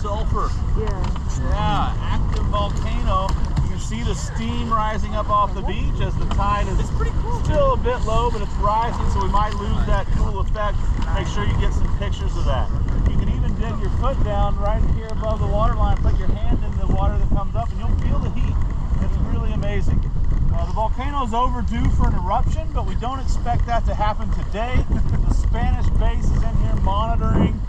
sulfur. Yeah, active volcano. You can see the steam rising up off the beach as the tide is still a bit low, but it's rising, so we might lose that cool effect. Make sure you get some pictures of that. You can even dig your foot down right here above the water line, put your hand in the water that comes up, and you'll feel the heat. It's really amazing. The volcano is overdue for an eruption, but we don't expect that to happen today. The Spanish base is in here monitoring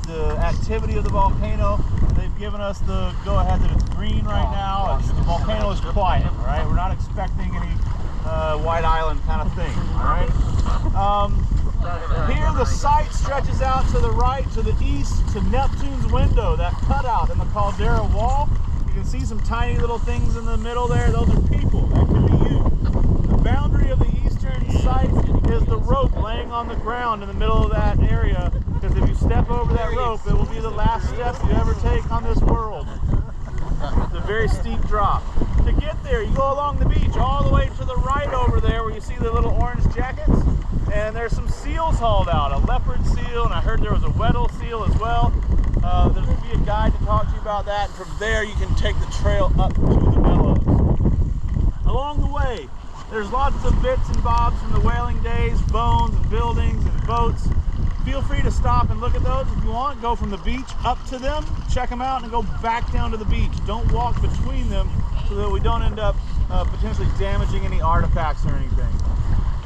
the activity of the volcano. They've given us the go-ahead that it's green right now. The volcano is quiet, all right? We're not expecting any White Island kind of thing, all right? Here the site stretches out to the right, to the east, to Neptune's window, that cutout in the caldera wall. You can see some tiny little things in the middle there. Those are people. That could be you. The boundary of the eastern site is the rope laying on the ground in the middle of that area, because if you step over that rope, it will be the last step you ever take on this world. It's a very steep drop. To get there, you go along the beach all the way to the right over there where you see the little orange jackets, and there's some seals hauled out, a leopard seal, and I heard there was a Weddell seal as well. There's going to be a guide to talk to you about that, and from there you can take the trail up to the Bellows. Along the way, there's lots of bits and bobs from the whaling days, bones and buildings and boats. Feel free to stop and look at those if you want. Go from the beach up to them, check them out, and go back down to the beach. Don't walk between them so that we don't end up potentially damaging any artifacts or anything.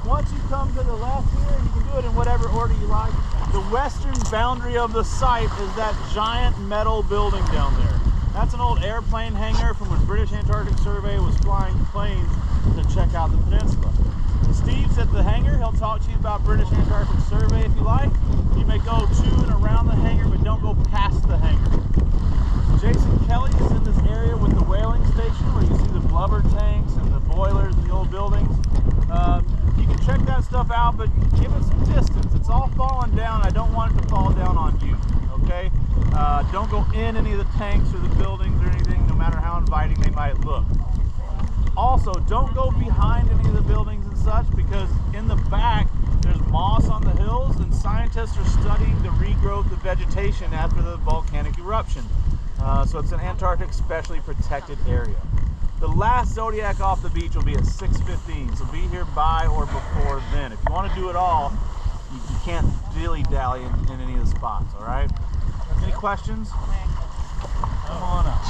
Once you come to the left here, and you can do it in whatever order you like, the western boundary of the site is that giant metal building down there. That's an old airplane hangar from when British Antarctic Survey was flying planes to check out the peninsula. Steve's at the hangar. He'll talk to you about British Antarctic Survey if you like. You may go to and around the hangar, but don't go past the hangar. Jason Kelly is in this area with the whaling station where you see the blubber tanks and the boilers and the old buildings. You can check that stuff out, but give it some distance. It's all falling down. I don't want it to fall down on you, okay? Don't go in any of the tanks or the buildings or anything, no matter how inviting they might look. Also, don't go behind any of the buildings and such, because in the back there's moss on the hills, and scientists are studying the regrowth of vegetation after the volcanic eruption. So it's an Antarctic specially protected area. The last Zodiac off the beach will be at 6:15, so be here by or before then. If you want to do it all, you can't dilly-dally in any of the spots, all right? Any questions? Come on up.